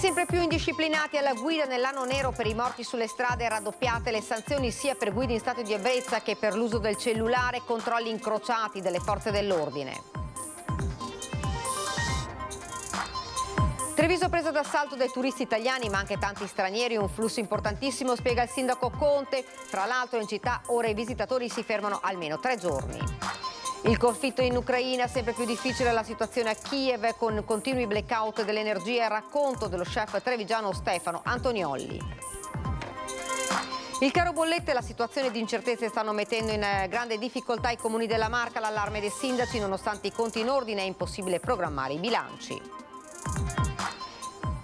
sempre più indisciplinati alla guida nell'anno nero per i morti sulle strade, raddoppiate le sanzioni sia per guide in stato di ebbrezza che per l'uso del cellulare, controlli incrociati delle forze dell'ordine. Treviso presa d'assalto dai turisti italiani ma anche tanti stranieri, un flusso importantissimo, spiega il sindaco Conte. Fra l'altro in città ora i visitatori si fermano almeno 3 giorni. Il conflitto in Ucraina, sempre più difficile la situazione a Kiev con continui blackout dell'energia, racconto dello chef trevigiano Stefano Antoniolli. Il caro bollette e la situazione di incertezze stanno mettendo in grande difficoltà i comuni della Marca, l'allarme dei sindaci, nonostante i conti in ordine è impossibile programmare i bilanci.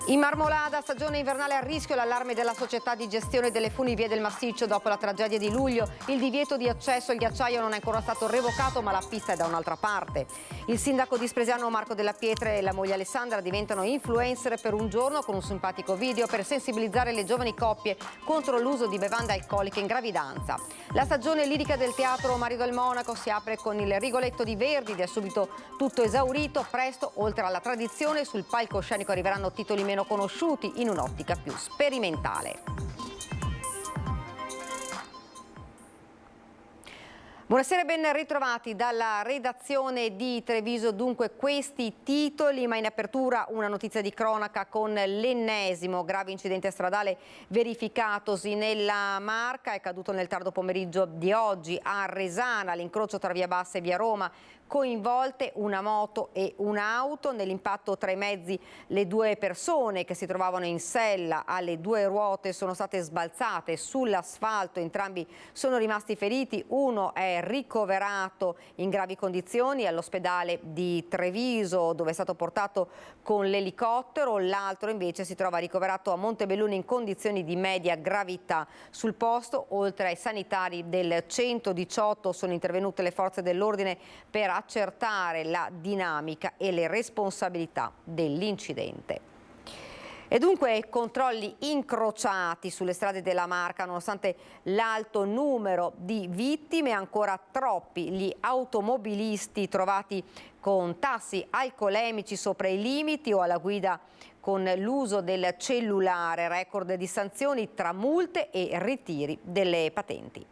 In Marmolada, stagione invernale a rischio, l'allarme della società di gestione delle funivie del Massiccio dopo la tragedia di luglio. Il divieto di accesso al ghiacciaio non è ancora stato revocato, ma la pista è da un'altra parte. Il sindaco di Spresiano Marco Della Pietra e la moglie Alessandra diventano influencer per un giorno con un simpatico video per sensibilizzare le giovani coppie contro l'uso di bevande alcoliche in gravidanza. La stagione lirica del teatro Mario del Monaco si apre con il Rigoletto di Verdi ed è subito tutto esaurito. Presto, oltre alla tradizione, sul palcoscenico arriveranno titoli meno conosciuti in un'ottica più sperimentale. Buonasera e ben ritrovati dalla redazione di Treviso. Dunque questi titoli, ma in apertura una notizia di cronaca con l'ennesimo grave incidente stradale verificatosi nella Marca. È caduto nel tardo pomeriggio di oggi a Resana, all'incrocio tra Via Bassa e Via Roma. Coinvolte una moto e un'auto. Nell'impatto tra i mezzi le 2 persone che si trovavano in sella alle 2 ruote sono state sbalzate sull'asfalto, entrambi sono rimasti feriti, uno è ricoverato in gravi condizioni all'ospedale di Treviso dove è stato portato con l'elicottero, l'altro invece si trova ricoverato a Montebelluna in condizioni di media gravità. Sul posto, oltre ai sanitari del 118, sono intervenute le forze dell'ordine per accertare la dinamica e le responsabilità dell'incidente. E dunque controlli incrociati sulle strade della Marca, nonostante l'alto numero di vittime, ancora troppi gli automobilisti trovati con tassi alcolemici sopra i limiti o alla guida con l'uso del cellulare, record di sanzioni tra multe e ritiri delle patenti.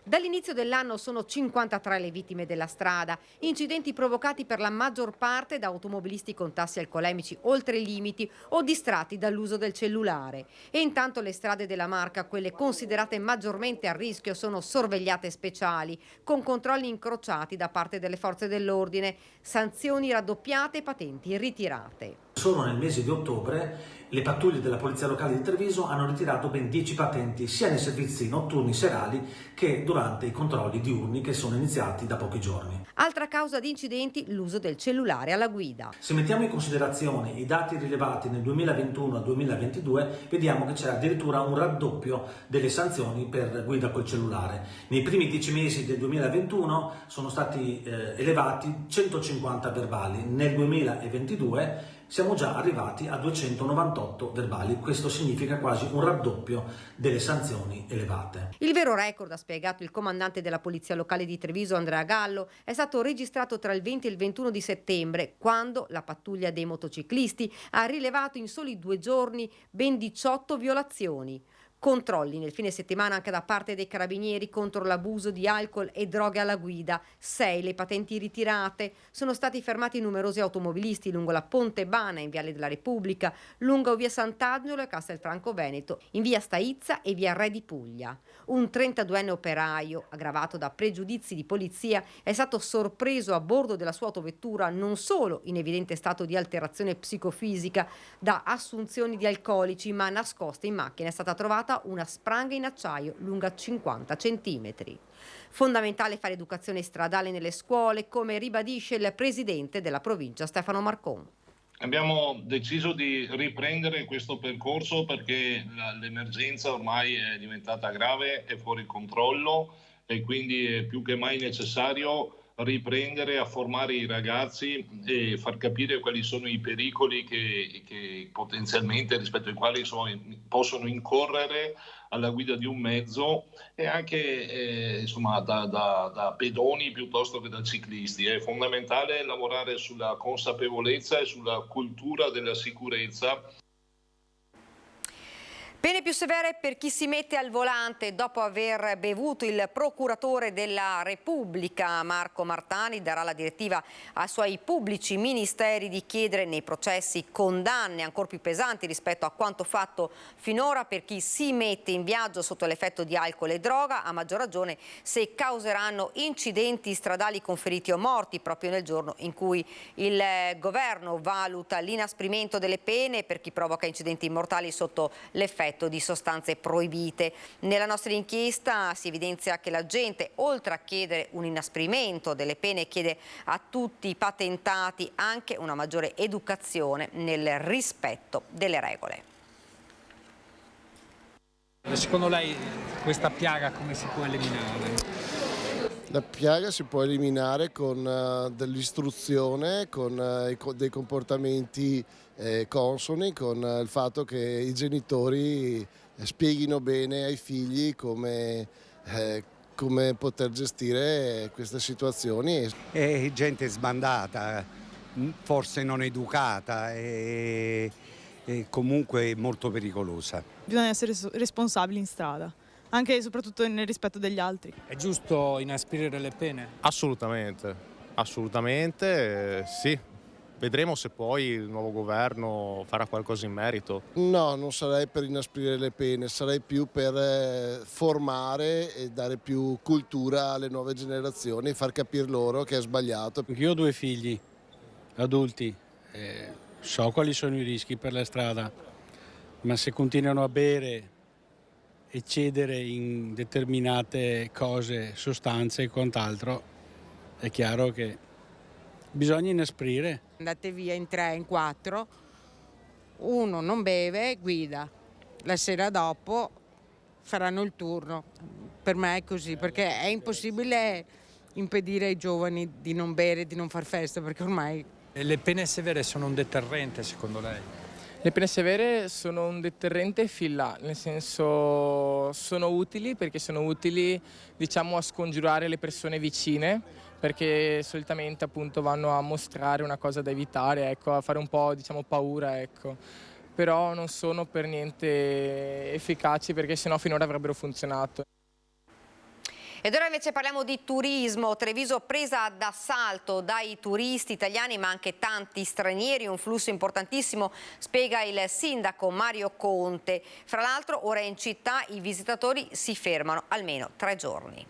Dall'inizio dell'anno sono 53 le vittime della strada, incidenti provocati per la maggior parte da automobilisti con tassi alcolemici oltre i limiti o distratti dall'uso del cellulare. E intanto le strade della Marca, quelle considerate maggiormente a rischio, sono sorvegliate speciali, con controlli incrociati da parte delle forze dell'ordine, sanzioni raddoppiate e patenti ritirate. Solo nel mese di ottobre le pattuglie della Polizia Locale di Treviso hanno ritirato ben 10 patenti sia nei servizi notturni serali che durante i controlli diurni che sono iniziati da pochi giorni. Altra causa di incidenti, l'uso del cellulare alla guida. Se mettiamo in considerazione i dati rilevati nel 2021 al 2022, vediamo che c'è addirittura un raddoppio delle sanzioni per guida col cellulare. Nei primi 10 mesi del 2021 sono stati elevati 150 verbali, nel 2022 siamo già arrivati a 298 verbali, questo significa quasi un raddoppio delle sanzioni elevate. Il vero record, ha spiegato il comandante della Polizia Locale di Treviso Andrea Gallo, è stato registrato tra il 20 e il 21 di settembre, quando la pattuglia dei motociclisti ha rilevato in soli 2 giorni ben 18 violazioni. Controlli nel fine settimana anche da parte dei carabinieri contro l'abuso di alcol e droghe alla guida. 6 le patenti ritirate. Sono stati fermati numerosi automobilisti lungo la Ponte Bana in Viale della Repubblica, lungo via Sant'Angelo e Castelfranco Veneto, in via Staizza e via Re di Puglia. Un 32enne operaio, aggravato da pregiudizi di polizia, è stato sorpreso a bordo della sua autovettura non solo in evidente stato di alterazione psicofisica da assunzioni di alcolici, ma nascosta in macchina è stata trovata una spranga in acciaio lunga 50 centimetri. Fondamentale fare educazione stradale nelle scuole, come ribadisce il presidente della provincia Stefano Marcon. Abbiamo deciso di riprendere questo percorso perché l'emergenza ormai è diventata grave, è fuori controllo e quindi è più che mai necessario riprendere a formare i ragazzi e far capire quali sono i pericoli che potenzialmente rispetto ai quali possono incorrere alla guida di un mezzo, e anche insomma da pedoni piuttosto che da ciclisti. È fondamentale lavorare sulla consapevolezza e sulla cultura della sicurezza. Pene più severe per chi si mette al volante dopo aver bevuto. Il procuratore della Repubblica Marco Martani darà la direttiva ai suoi pubblici ministeri di chiedere nei processi condanne ancora più pesanti rispetto a quanto fatto finora per chi si mette in viaggio sotto l'effetto di alcol e droga, a maggior ragione se causeranno incidenti stradali con feriti o morti, proprio nel giorno in cui il governo valuta l'inasprimento delle pene per chi provoca incidenti mortali sotto l'effetto di sostanze proibite. Nella nostra inchiesta si evidenzia che la gente, oltre a chiedere un inasprimento delle pene, chiede a tutti i patentati anche una maggiore educazione nel rispetto delle regole. Secondo lei questa piaga come si può eliminare? La piaga si può eliminare con dell'istruzione, con dei comportamenti consoni, con il fatto che i genitori spieghino bene ai figli come poter gestire queste situazioni. È gente sbandata, forse non educata e comunque molto pericolosa. Bisogna essere responsabili in strada, anche e soprattutto nel rispetto degli altri. È giusto inasprire le pene? Assolutamente, assolutamente sì. Vedremo se poi il nuovo governo farà qualcosa in merito. No, non sarei per inasprire le pene, sarei più per formare e dare più cultura alle nuove generazioni e far capire loro che è sbagliato. Io ho 2 figli adulti, so quali sono i rischi per la strada, ma se continuano a bere e cedere in determinate cose, sostanze e quant'altro, è chiaro che bisogna inasprire. Andate via in 3, in 4, uno non beve, guida, la sera dopo faranno il turno. Per me è così, perché è impossibile impedire ai giovani di non bere, di non far festa, perché ormai... E le pene severe sono un deterrente secondo lei? Le pene severe sono un deterrente fin là, nel senso sono utili perché sono utili, diciamo, a scongiurare le persone vicine, perché solitamente appunto vanno a mostrare una cosa da evitare, ecco, a fare un po', diciamo, paura, ecco. Però non sono per niente efficaci perché sennò finora avrebbero funzionato. Ed ora invece parliamo di turismo. Treviso presa d'assalto dai turisti italiani ma anche tanti stranieri, un flusso importantissimo, spiega il sindaco Mario Conte. Fra l'altro ora in città i visitatori si fermano almeno 3 giorni.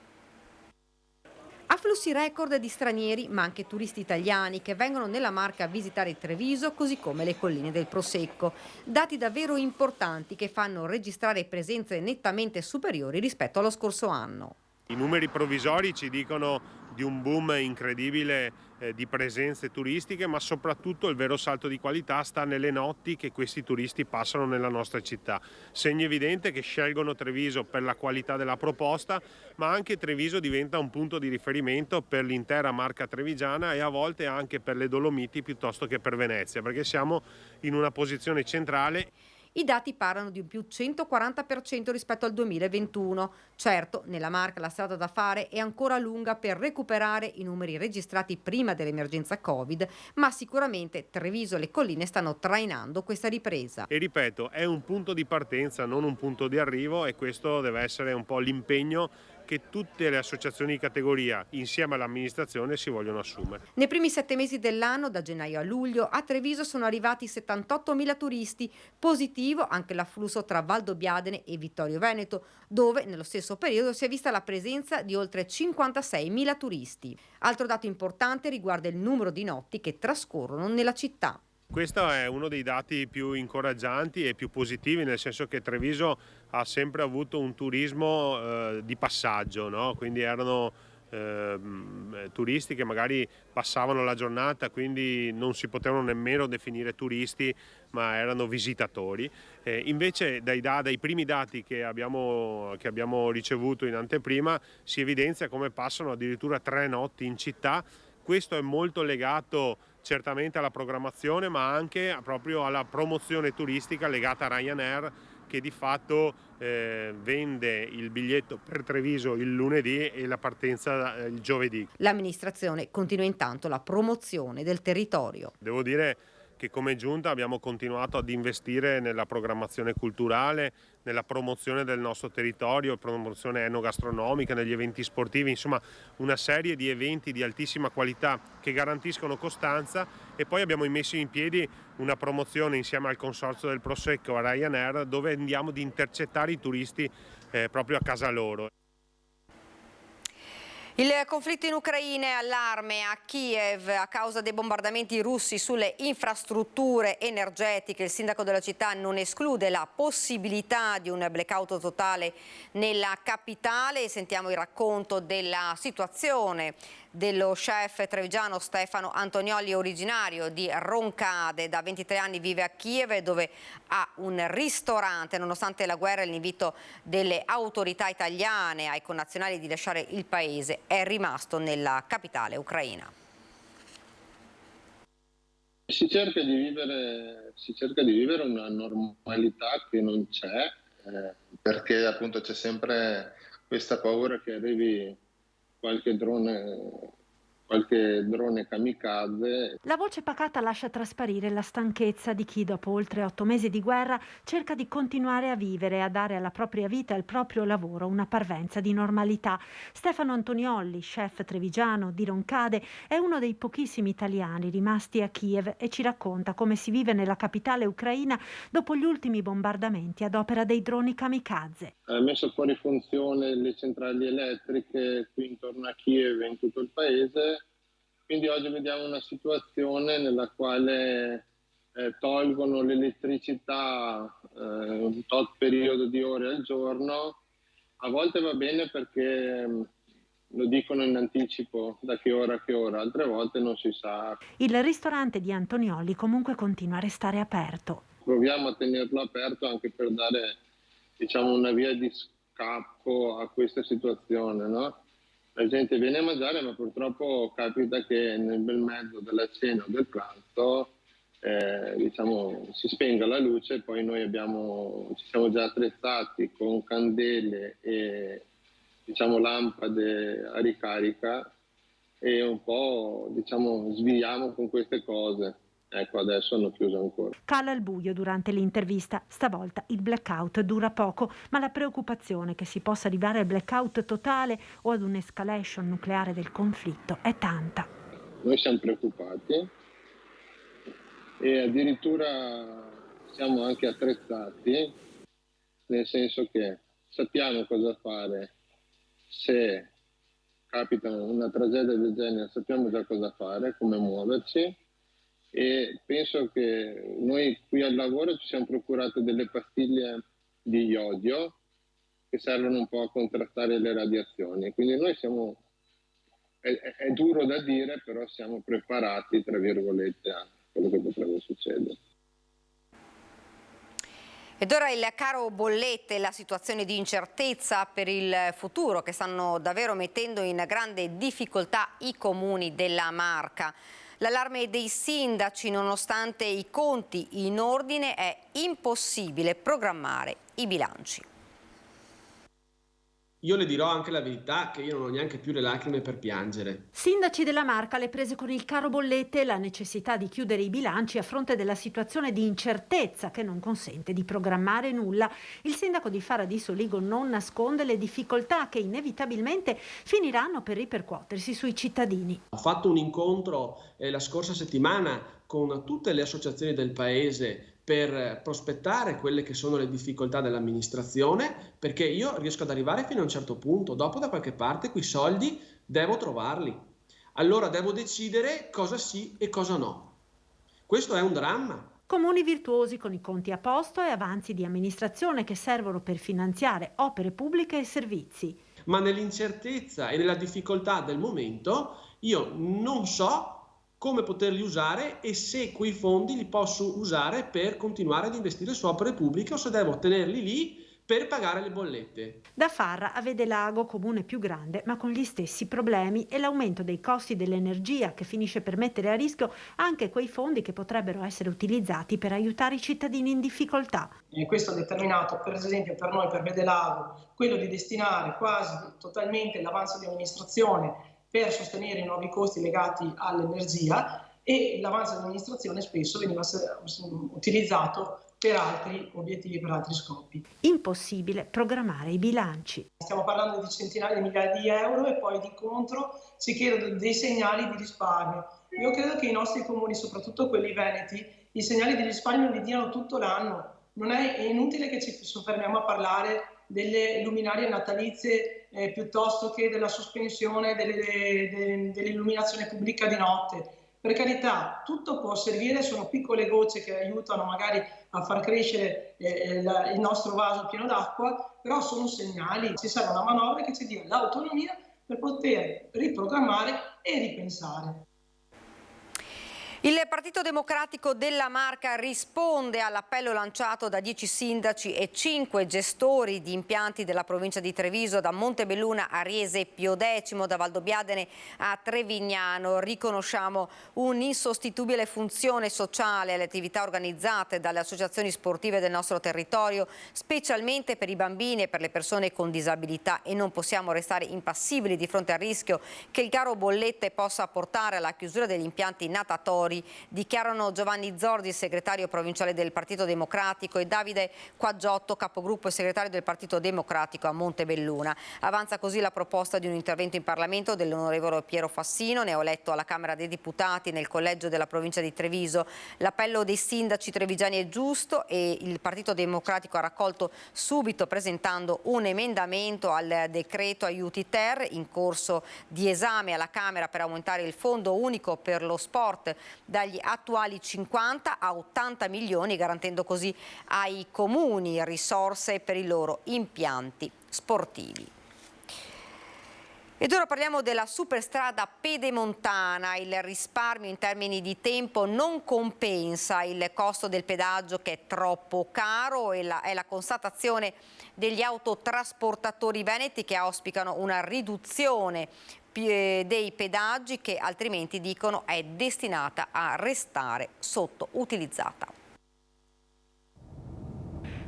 Afflussi record di stranieri ma anche turisti italiani che vengono nella Marca a visitare Treviso, così come le colline del Prosecco. Dati davvero importanti che fanno registrare presenze nettamente superiori rispetto allo scorso anno. I numeri provvisori ci dicono di un boom incredibile di presenze turistiche, ma soprattutto il vero salto di qualità sta nelle notti che questi turisti passano nella nostra città. Segno evidente che scelgono Treviso per la qualità della proposta, ma anche Treviso diventa un punto di riferimento per l'intera Marca trevigiana e a volte anche per le Dolomiti piuttosto che per Venezia, perché siamo in una posizione centrale. I dati parlano di un più 140% rispetto al 2021. Certo, nella Marca la strada da fare è ancora lunga per recuperare i numeri registrati prima dell'emergenza Covid, ma sicuramente Treviso e le colline stanno trainando questa ripresa. E ripeto, è un punto di partenza, non un punto di arrivo, e questo deve essere un po' l'impegno che tutte le associazioni di categoria insieme all'amministrazione si vogliono assumere. Nei primi 7 mesi dell'anno, da gennaio a luglio, a Treviso sono arrivati 78.000 turisti. Positivo anche l'afflusso tra Valdobbiadene e Vittorio Veneto, dove nello stesso periodo si è vista la presenza di oltre 56.000 turisti. Altro dato importante riguarda il numero di notti che trascorrono nella città. Questo è uno dei dati più incoraggianti e più positivi, nel senso che Treviso ha sempre avuto un turismo di passaggio, no? Quindi erano turisti che magari passavano la giornata, quindi non si potevano nemmeno definire turisti, ma erano visitatori. Invece dai primi dati che abbiamo ricevuto in anteprima si evidenzia come passano addirittura 3 notti in città. Questo è molto legato certamente alla programmazione, ma anche proprio alla promozione turistica legata a Ryanair, che di fatto vende il biglietto per Treviso il lunedì e la partenza il giovedì. L'amministrazione continua intanto la promozione del territorio. Devo dire che come Giunta abbiamo continuato ad investire nella programmazione culturale, nella promozione del nostro territorio, promozione enogastronomica, negli eventi sportivi, insomma una serie di eventi di altissima qualità che garantiscono costanza, e poi abbiamo messo in piedi una promozione insieme al consorzio del Prosecco a Ryanair, dove andiamo ad intercettare i turisti proprio a casa loro. Il conflitto in Ucraina è allarme a Kiev a causa dei bombardamenti russi sulle infrastrutture energetiche. Il sindaco della città non esclude la possibilità di un blackout totale nella capitale. Sentiamo il racconto della situazione dello chef trevigiano Stefano Antonioli, originario di Roncade. Da 23 anni vive a Kiev, dove ha un ristorante. Nonostante la guerra e l'invito delle autorità italiane ai connazionali di lasciare il paese, è rimasto nella capitale ucraina. Si cerca di vivere una normalità che non c'è, perché appunto c'è sempre questa paura che arrivi qualche drone kamikaze. La voce pacata lascia trasparire la stanchezza di chi dopo oltre 8 mesi di guerra cerca di continuare a vivere e a dare alla propria vita e al proprio lavoro una parvenza di normalità. Stefano Antonioli, chef trevigiano di Roncade, è uno dei pochissimi italiani rimasti a Kiev e ci racconta come si vive nella capitale ucraina dopo gli ultimi bombardamenti ad opera dei droni kamikaze. Ha messo fuori funzione le centrali elettriche qui intorno a Kiev e in tutto il paese. Quindi oggi vediamo una situazione nella quale tolgono l'elettricità un tot periodo di ore al giorno. A volte va bene perché lo dicono in anticipo da che ora a che ora, altre volte non si sa. Il ristorante di Antonioli comunque continua a restare aperto. Proviamo a tenerlo aperto anche per dare, diciamo, una via di scappo a questa situazione, no? La gente viene a mangiare, ma purtroppo capita che nel bel mezzo della cena o del pranzo diciamo, si spenga la luce, e poi noi ci siamo già attrezzati con candele e diciamo, lampade a ricarica, e un po' diciamo, sviamo con queste cose. Ecco, adesso hanno chiuso ancora. Cala il buio durante l'intervista. Stavolta il blackout dura poco, ma la preoccupazione che si possa arrivare al blackout totale o ad un'escalation nucleare del conflitto è tanta. Noi siamo preoccupati e addirittura siamo anche attrezzati, nel senso che sappiamo cosa fare se capita una tragedia del genere, sappiamo già cosa fare, come muoverci. E penso che noi qui al lavoro ci siamo procurati delle pastiglie di iodio che servono un po' a contrastare le radiazioni, quindi noi siamo, è duro da dire, però siamo preparati tra virgolette a quello che potrebbe succedere. Ed ora il caro bollette e la situazione di incertezza per il futuro che stanno davvero mettendo in grande difficoltà i comuni della Marca. L'allarme dei sindaci: nonostante i conti in ordine, è impossibile programmare i bilanci. Io le dirò anche la verità, che io non ho neanche più le lacrime per piangere. Sindaci della Marca alle prese con il caro bollette e la necessità di chiudere i bilanci a fronte della situazione di incertezza che non consente di programmare nulla. Il sindaco di Fara di Soligo non nasconde le difficoltà che inevitabilmente finiranno per ripercuotersi sui cittadini. Ho fatto un incontro la scorsa settimana con tutte le associazioni del paese per prospettare quelle che sono le difficoltà dell'amministrazione, perché io riesco ad arrivare fino a un certo punto, dopo da qualche parte quei soldi devo trovarli. Allora devo decidere cosa sì e cosa no. Questo è un dramma. Comuni virtuosi con i conti a posto e avanzi di amministrazione che servono per finanziare opere pubbliche e servizi. ma nell'incertezza e nella difficoltà del momento io non so come poterli usare e se quei fondi li posso usare per continuare ad investire su opere pubbliche o se devo tenerli lì per pagare le bollette. Da Farra a Vedelago, comune più grande ma con gli stessi problemi, e l'aumento dei costi dell'energia che finisce per mettere a rischio anche quei fondi che potrebbero essere utilizzati per aiutare i cittadini in difficoltà. E questo ha determinato, per esempio per noi, per Vedelago, quello di destinare quasi totalmente l'avanzo di amministrazione per sostenere i nuovi costi legati all'energia, e l'avanzo di amministrazione spesso veniva utilizzato per altri obiettivi, per altri scopi. Impossibile programmare i bilanci. Stiamo parlando di centinaia di migliaia di euro e poi di contro si chiedono dei segnali di risparmio. Io credo che i nostri comuni, soprattutto quelli veneti, i segnali di risparmio li diano tutto l'anno. È inutile che ci soffermiamo a parlare delle luminarie natalizie piuttosto che della sospensione dell'illuminazione pubblica di notte. Per carità, tutto può servire, sono piccole gocce che aiutano magari a far crescere il nostro vaso pieno d'acqua, però sono segnali. Ci serve una manovra che ci dia l'autonomia per poter riprogrammare e ripensare. Il Partito Democratico della Marca risponde all'appello lanciato da 10 sindaci e 5 gestori di impianti della provincia di Treviso, da Montebelluna a Riese Pio X, da Valdobbiadene a Trevignano. Riconosciamo un'insostituibile funzione sociale alle attività organizzate dalle associazioni sportive del nostro territorio, specialmente per i bambini e per le persone con disabilità, e non possiamo restare impassibili di fronte al rischio che il caro bollette possa portare alla chiusura degli impianti natatori, dichiarano Giovanni Zorzi, segretario provinciale del Partito Democratico, e Davide Quaggiotto, capogruppo e segretario del Partito Democratico a Montebelluna. Avanza così la proposta di un intervento in Parlamento dell'onorevole Piero Fassino, neoeletto alla Camera dei Deputati nel collegio della provincia di Treviso. L'appello dei sindaci trevigiani è giusto e il Partito Democratico ha raccolto subito presentando un emendamento al decreto aiuti ter in corso di esame alla Camera per aumentare il fondo unico per lo sport dagli attuali 50 a 80 milioni, garantendo così ai comuni risorse per i loro impianti sportivi. Ed ora parliamo della superstrada pedemontana. Il risparmio in termini di tempo non compensa il costo del pedaggio, che è troppo caro, e è la constatazione degli autotrasportatori veneti, che auspicano una riduzione dei pedaggi, che altrimenti, dicono, è destinata a restare sottoutilizzata.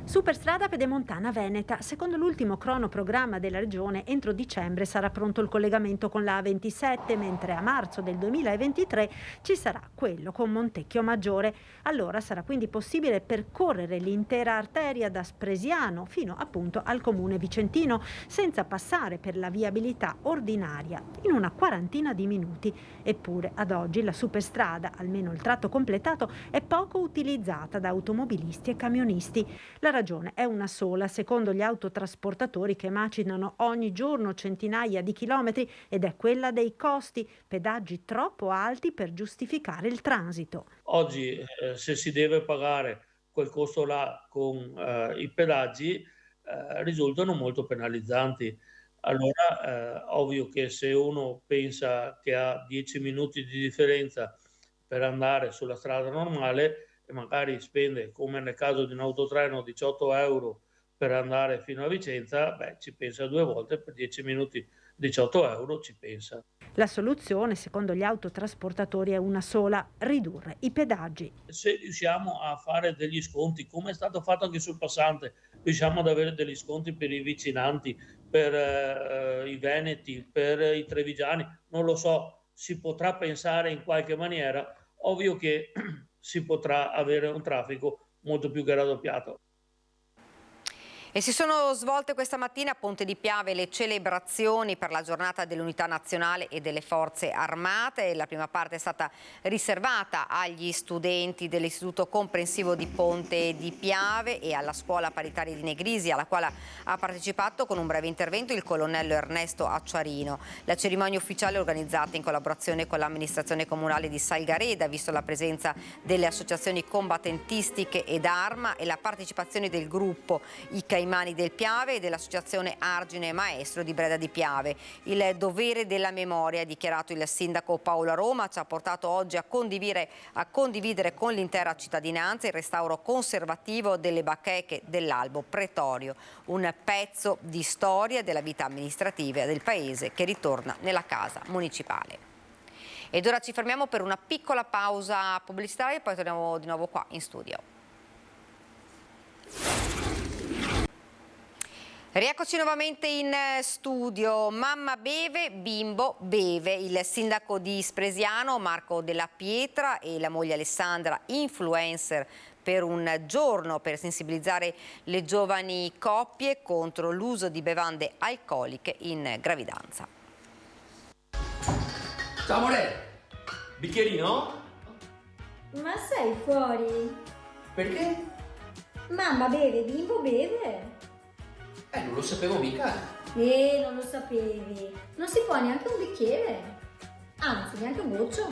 Superstrada pedemontana veneta. Secondo l'ultimo cronoprogramma della regione, entro dicembre sarà pronto il collegamento con la A27, mentre a marzo del 2023 ci sarà quello con Montecchio Maggiore. Allora sarà quindi possibile percorrere l'intera arteria da Spresiano fino appunto al comune vicentino, senza passare per la viabilità ordinaria, in una quarantina di minuti. Eppure ad oggi la superstrada, almeno il tratto completato, è poco utilizzata da automobilisti e camionisti. La ragione è una sola, secondo gli autotrasportatori, che macinano ogni giorno centinaia di chilometri, ed è quella dei costi, pedaggi troppo alti per giustificare il transito. Oggi se si deve pagare quel costo là con i pedaggi risultano molto penalizzanti. Allora ovvio che se uno pensa che ha 10 minuti di differenza per andare sulla strada normale e magari spende, come nel caso di un autotreno, 18 euro per andare fino a Vicenza, ci pensa due volte. Per 10 minuti 18 euro ci pensa. La soluzione, secondo gli autotrasportatori, è una sola: ridurre i pedaggi. Se riusciamo a fare degli sconti, come è stato fatto anche sul passante, riusciamo ad avere degli sconti per i vicinanti, per i veneti, per i trevigiani, non lo so, si potrà pensare in qualche maniera. Ovvio che si potrà avere un traffico molto più che raddoppiato. E si sono svolte questa mattina a Ponte di Piave le celebrazioni per la giornata dell'unità nazionale e delle forze armate. La prima parte è stata riservata agli studenti dell'Istituto Comprensivo di Ponte di Piave e alla scuola paritaria di Negrisi, alla quale ha partecipato con un breve intervento il colonnello Ernesto Acciarino. La cerimonia ufficiale è organizzata in collaborazione con l'amministrazione comunale di Salgareda, visto la presenza delle associazioni combattentistiche ed Arma e la partecipazione del gruppo I dai Mani del Piave e dell'Associazione Argine Maestro di Breda di Piave. Il dovere della memoria, ha dichiarato il sindaco Paolo Aroma, ci ha portato oggi a condividere con l'intera cittadinanza il restauro conservativo delle bacheche dell'albo pretorio, un pezzo di storia della vita amministrativa del paese che ritorna nella casa municipale. Ed ora ci fermiamo per una piccola pausa pubblicitaria e poi torniamo di nuovo qua in studio. Rieccoci nuovamente in studio. Mamma beve, bimbo beve. Il sindaco di Spresiano, Marco Della Pietra, e la moglie Alessandra, influencer per un giorno per sensibilizzare le giovani coppie contro l'uso di bevande alcoliche in gravidanza. Ciao amore, bicchierino? Ma sei fuori? Perché? Mamma beve, bimbo beve. Non lo sapevo mica. Non lo sapevi. Non si può neanche un bicchiere. Anzi, neanche un goccio.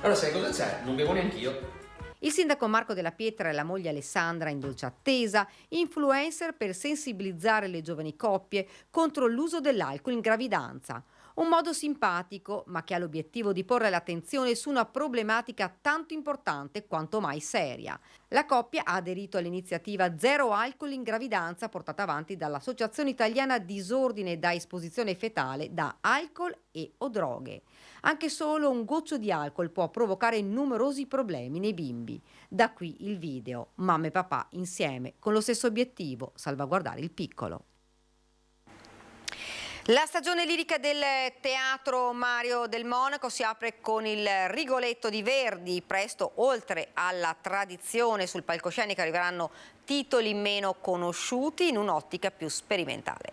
Allora sai cosa c'è? Non bevo neanch'io. Il sindaco Marco Della Pietra e la moglie Alessandra in dolce attesa, influencer per sensibilizzare le giovani coppie contro l'uso dell'alcol in gravidanza. Un modo simpatico, ma che ha l'obiettivo di porre l'attenzione su una problematica tanto importante quanto mai seria. La coppia ha aderito all'iniziativa Zero Alcol in Gravidanza portata avanti dall'Associazione Italiana Disordine da Esposizione Fetale da alcol e o droghe. Anche solo un goccio di alcol può provocare numerosi problemi nei bimbi. Da qui il video, mamma e papà insieme, con lo stesso obiettivo, salvaguardare il piccolo. La stagione lirica del Teatro Mario del Monaco si apre con il Rigoletto di Verdi. Presto, oltre alla tradizione, sul palcoscenico arriveranno titoli meno conosciuti in un'ottica più sperimentale.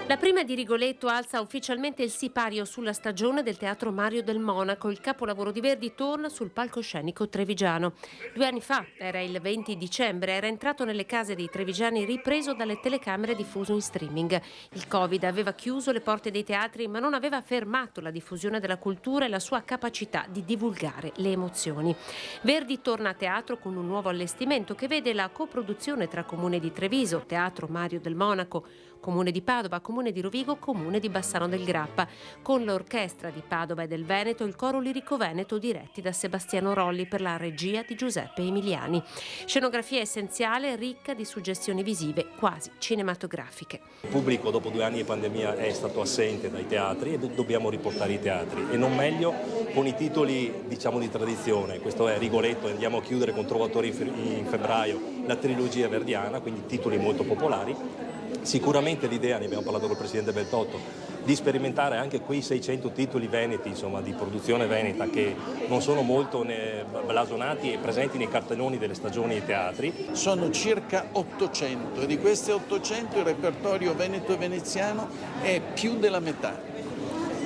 La prima di Rigoletto alza ufficialmente il sipario sulla stagione del Teatro Mario del Monaco. Il capolavoro di Verdi torna sul palcoscenico trevigiano. 2 anni fa, era il 20 dicembre, era entrato nelle case dei trevigiani ripreso dalle telecamere diffuso in streaming. Il Covid aveva chiuso le porte dei teatri, ma non aveva fermato la diffusione della cultura e la sua capacità di divulgare le emozioni. Verdi torna a teatro con un nuovo allestimento che vede la coproduzione tra Comune di Treviso, Teatro Mario del Monaco, Comune di Padova, Comune di Rovigo, Comune di Bassano del Grappa, con l'orchestra di Padova e del Veneto e il coro lirico veneto diretti da Sebastiano Rolli per la regia di Giuseppe Emiliani. Scenografia essenziale, ricca di suggestioni visive quasi cinematografiche. Il pubblico dopo 2 anni di pandemia è stato assente dai teatri e dobbiamo riportare i teatri, e non meglio con i titoli diciamo di tradizione. Questo è Rigoletto, andiamo a chiudere con Trovatori in febbraio la trilogia verdiana, quindi titoli molto popolari. Sicuramente l'idea, ne abbiamo parlato col Presidente Beltotto, di sperimentare anche quei 600 titoli veneti, insomma, di produzione veneta, che non sono molto blasonati e presenti nei cartelloni delle stagioni dei teatri. Sono circa 800 e di questi 800 il repertorio veneto e veneziano è più della metà.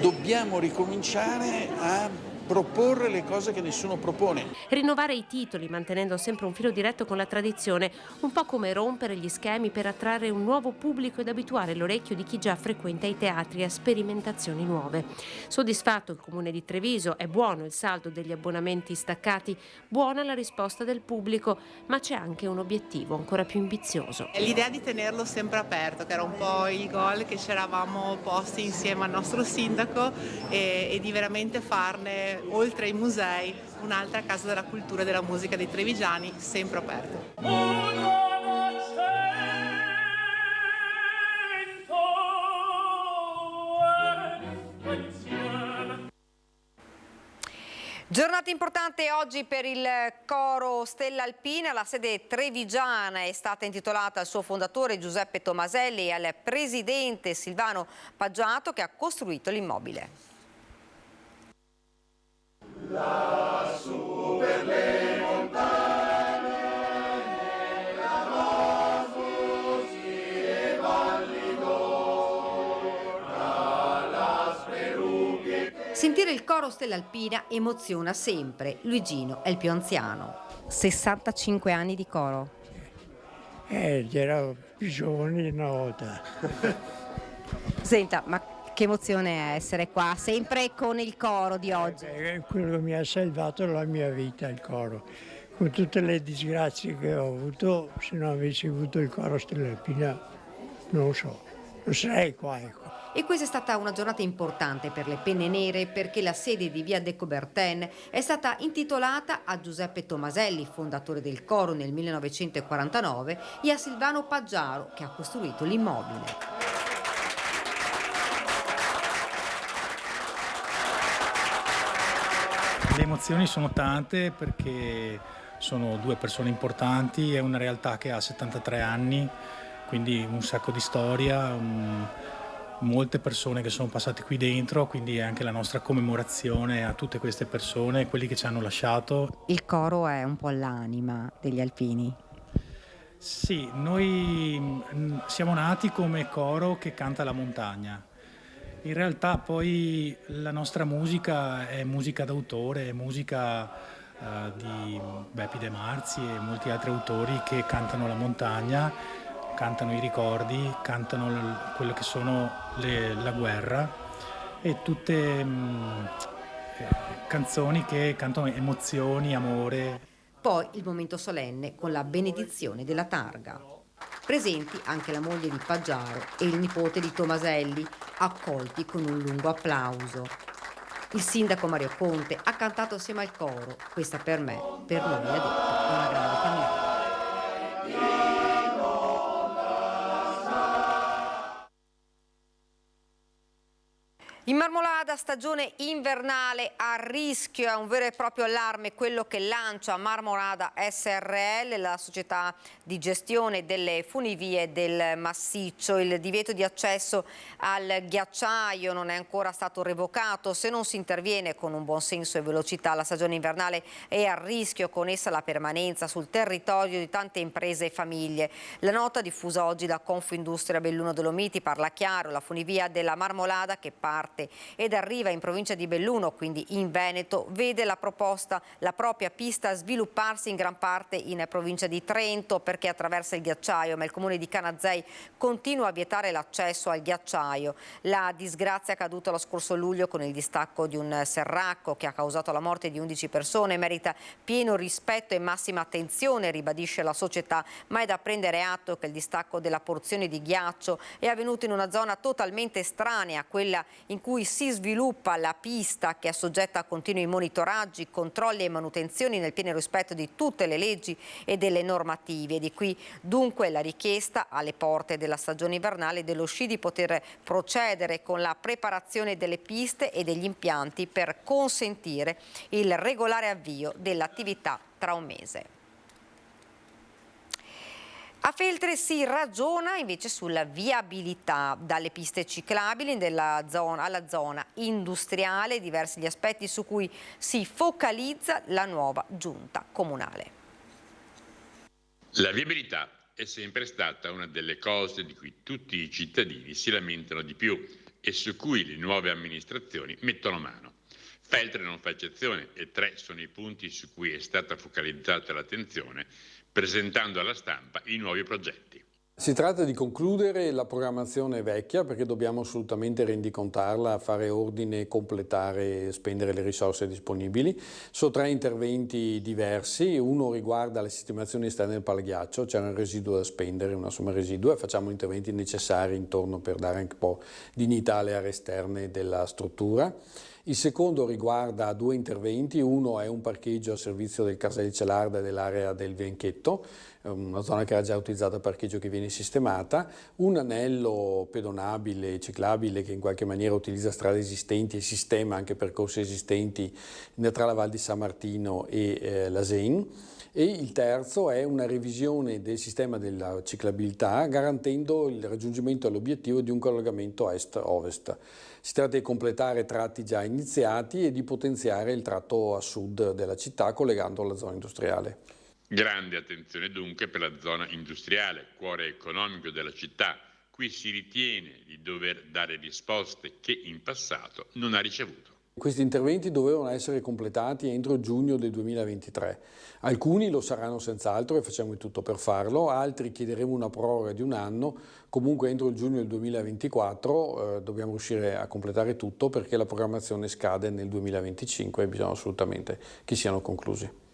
Dobbiamo ricominciare a proporre le cose che nessuno propone. Rinnovare i titoli mantenendo sempre un filo diretto con la tradizione, un po' come rompere gli schemi per attrarre un nuovo pubblico ed abituare l'orecchio di chi già frequenta i teatri a sperimentazioni nuove. Soddisfatto il Comune di Treviso, è buono il saldo degli abbonamenti staccati, buona la risposta del pubblico, ma c'è anche un obiettivo ancora più ambizioso. L'idea di tenerlo sempre aperto, che era un po' il goal che ci eravamo posti insieme al nostro sindaco, e di veramente farne, oltre ai musei, un'altra casa della cultura e della musica dei trevigiani, sempre aperto. Giornata importante oggi per il coro Stella Alpina. La sede trevigiana è stata intitolata al suo fondatore Giuseppe Tomaselli e al presidente Silvano Paggiato, che ha costruito l'immobile. Lassù per le montagne, nella Mosmosi e valli d'Ora, la Sperughe. Sentire il coro Stella Alpina emoziona sempre. Luigino è il più anziano. 65 anni di coro. C'era più giovani una volta. Senta, ma Che emozione è essere qua, sempre con il coro di oggi. È quello che mi ha salvato la mia vita, il coro. Con tutte le disgrazie che ho avuto, se non avessi avuto il coro Stellarpina, non lo so, non sarei qua, ecco. E questa è stata una giornata importante per le Penne Nere perché la sede di via De Coubertin è stata intitolata a Giuseppe Tomaselli, fondatore del coro nel 1949, e a Silvano Paggiaro, che ha costruito l'immobile. Le emozioni sono tante perché sono due persone importanti, è una realtà che ha 73 anni, quindi un sacco di storia, molte persone che sono passate qui dentro, quindi è anche la nostra commemorazione a tutte queste persone, quelli che ci hanno lasciato. Il coro è un po' l'anima degli alpini. Sì, noi siamo nati come coro che canta la montagna. In realtà poi la nostra musica è musica d'autore, è musica di Beppi De Marzi e molti altri autori che cantano la montagna, cantano i ricordi, cantano quello che sono la guerra e tutte canzoni che cantano emozioni, amore. Poi il momento solenne con la benedizione della targa. Presenti anche la moglie di Paggiaro e il nipote di Tomaselli, accolti con un lungo applauso. Il sindaco Mario Conte ha cantato assieme al coro. Questa per me, per noi, ha detto, è una grande famiglia. In Marmolada, stagione invernale a rischio, è un vero e proprio allarme quello che lancia Marmolada SRL, la società di gestione delle funivie del massiccio. Il divieto di accesso al ghiacciaio non è ancora stato revocato. Se non si interviene con un buon senso e velocità, la stagione invernale è a rischio, con essa la permanenza sul territorio di tante imprese e famiglie. La nota diffusa oggi da Confindustria Belluno Dolomiti parla chiaro: la funivia della Marmolada, che parte ed arriva in provincia di Belluno, quindi in Veneto, vede la propria pista svilupparsi in gran parte in provincia di Trento perché attraversa il ghiacciaio, ma il comune di Canazei continua a vietare l'accesso al ghiacciaio. La disgrazia accaduta lo scorso luglio con il distacco di un serracco che ha causato la morte di 11 persone merita pieno rispetto e massima attenzione, ribadisce la società, ma è da prendere atto che il distacco della porzione di ghiaccio è avvenuto in una zona totalmente estranea a quella in cui si sviluppa la pista, che è soggetta a continui monitoraggi, controlli e manutenzioni nel pieno rispetto di tutte le leggi e delle normative. E di qui dunque la richiesta alle porte della stagione invernale dello sci di poter procedere con la preparazione delle piste e degli impianti per consentire il regolare avvio dell'attività tra un mese. A Feltre si ragiona invece sulla viabilità, dalle piste ciclabili alla zona industriale, diversi gli aspetti su cui si focalizza la nuova giunta comunale. La viabilità è sempre stata una delle cose di cui tutti i cittadini si lamentano di più e su cui le nuove amministrazioni mettono mano. Feltre non fa eccezione e 3 sono i punti su cui è stata focalizzata l'attenzione, presentando alla stampa i nuovi progetti. Si tratta di concludere la programmazione vecchia perché dobbiamo assolutamente rendicontarla, fare ordine, completare, spendere le risorse disponibili. Sono 3 interventi diversi, uno riguarda le sistemazioni esterne del palaghiaccio, c'è un residuo da spendere, una somma residua, e facciamo interventi necessari intorno per dare anche un po' dignità alle aree esterne della struttura. Il secondo riguarda 2 interventi, uno è un parcheggio a servizio del Casale di Celarda e dell'area del Vienchetto, una zona che era già utilizzata a parcheggio che viene sistemata, un anello pedonabile e ciclabile che in qualche maniera utilizza strade esistenti e sistema anche percorsi esistenti tra la Val di San Martino e la Sen. E il terzo è una revisione del sistema della ciclabilità garantendo il raggiungimento dell'obiettivo di un collegamento est-ovest. Si tratta di completare tratti già iniziati e di potenziare il tratto a sud della città collegando alla zona industriale. Grande attenzione dunque per la zona industriale, cuore economico della città. Qui si ritiene di dover dare risposte che in passato non ha ricevuto. Questi interventi dovevano essere completati entro giugno del 2023. Alcuni lo saranno senz'altro e facciamo il tutto per farlo, altri chiederemo una proroga di un anno, comunque entro il giugno del 2024 dobbiamo riuscire a completare tutto perché la programmazione scade nel 2025 e bisogna assolutamente che siano conclusi.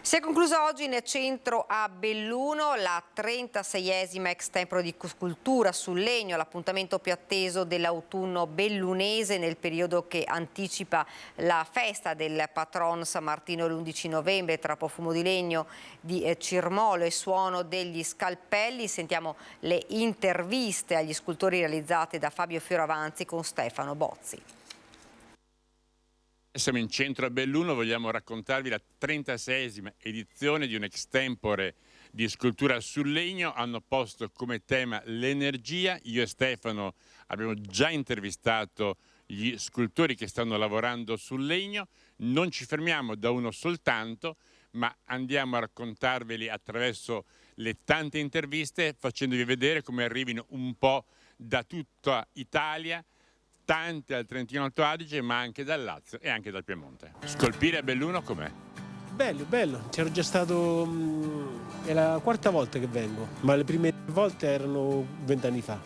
Si è conclusa oggi in centro a Belluno la 36esima extempore di scultura sul legno, l'appuntamento più atteso dell'autunno bellunese nel periodo che anticipa la festa del patron San Martino l'11 novembre, tra profumo di legno di Cirmolo e suono degli scalpelli. Sentiamo le interviste agli scultori realizzate da Fabio Fioravanti con Stefano Bozzi. Siamo in centro a Belluno, vogliamo raccontarvi la 36esima edizione di un extempore di scultura sul legno. Hanno posto come tema l'energia. Io e Stefano abbiamo già intervistato gli scultori che stanno lavorando sul legno. Non ci fermiamo da uno soltanto, ma andiamo a raccontarveli attraverso le tante interviste, facendovi vedere come arrivino un po' da tutta Italia, tante al Trentino Alto Adige, ma anche dal Lazio e anche dal Piemonte. Scolpire a Belluno com'è? Bello, bello. C'ero già stato, è la quarta volta che vengo, ma le prime volte erano 20 anni fa.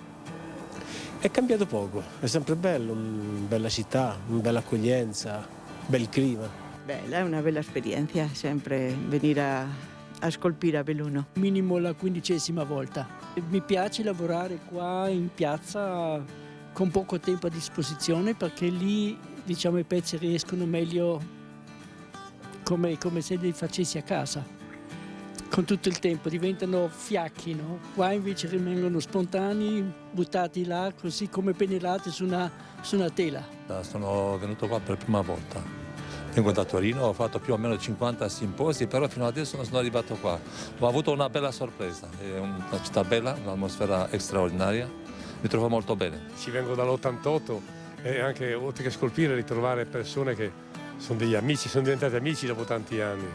È cambiato poco, è sempre bello, bella città, bella accoglienza, bel clima. Bella, è una bella esperienza sempre venire a scolpire a Belluno. Minimo la 15ª volta. Mi piace lavorare qua in piazza con poco tempo a disposizione perché lì diciamo i pezzi riescono meglio come se li facessi a casa. Con tutto il tempo diventano fiacchi, no? Qua invece rimangono spontanei, buttati là così come pennellati su una tela. Sono venuto qua per la prima volta. Vengo da Torino, ho fatto più o meno 50 simposi, però fino adesso non sono arrivato qua. Ho avuto una bella sorpresa, è una città bella, un'atmosfera straordinaria. Mi trovo molto bene. Ci vengo dall'88 e anche oltre che scolpire ritrovare persone che sono degli amici, sono diventati amici dopo tanti anni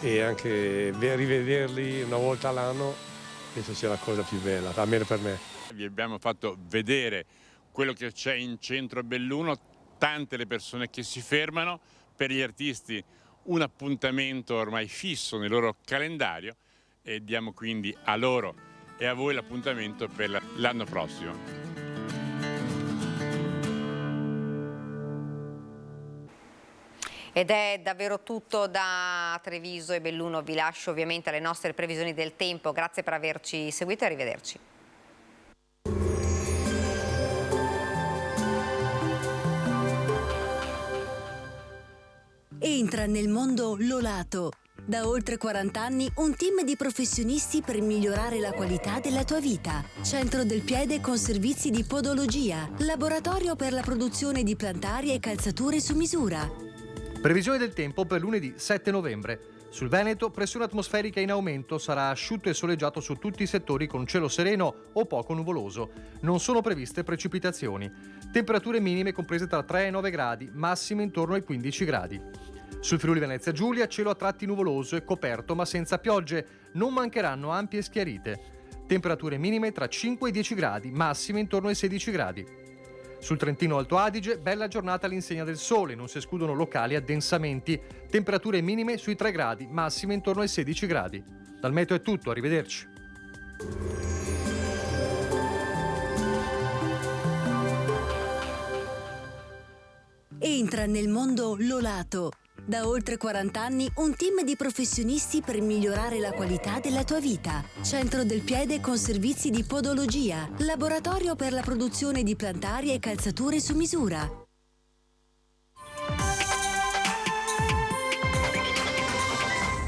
e anche rivederli una volta all'anno penso sia la cosa più bella, almeno per me. Vi abbiamo fatto vedere quello che c'è in centro a Belluno, tante le persone che si fermano, per gli artisti un appuntamento ormai fisso nel loro calendario e diamo quindi a loro e a voi l'appuntamento per l'anno prossimo. Ed è davvero tutto da Treviso e Belluno. Vi lascio ovviamente alle nostre previsioni del tempo. Grazie per averci seguito e arrivederci. Entra nel mondo Lolato. Da oltre 40 anni un team di professionisti per migliorare la qualità della tua vita. Centro del piede con servizi di podologia. Laboratorio per la produzione di plantari e calzature su misura. Previsione del tempo per lunedì 7 novembre. Sul Veneto pressione atmosferica in aumento, sarà asciutto e soleggiato su tutti i settori con cielo sereno o poco nuvoloso. Non sono previste precipitazioni. Temperature minime comprese tra 3 e 9 gradi, massime intorno ai 15 gradi. Sul Friuli Venezia Giulia cielo a tratti nuvoloso e coperto ma senza piogge, non mancheranno ampie schiarite. Temperature minime tra 5 e 10 gradi, massime intorno ai 16 gradi. Sul Trentino Alto Adige bella giornata all'insegna del sole, non si escludono locali addensamenti. Temperature minime sui 3 gradi, massime intorno ai 16 gradi. Dal meteo è tutto, arrivederci. Entra nel mondo Lolato. Da oltre 40 anni un team di professionisti per migliorare la qualità della tua vita. Centro del piede con servizi di podologia. Laboratorio per la produzione di plantari e calzature su misura.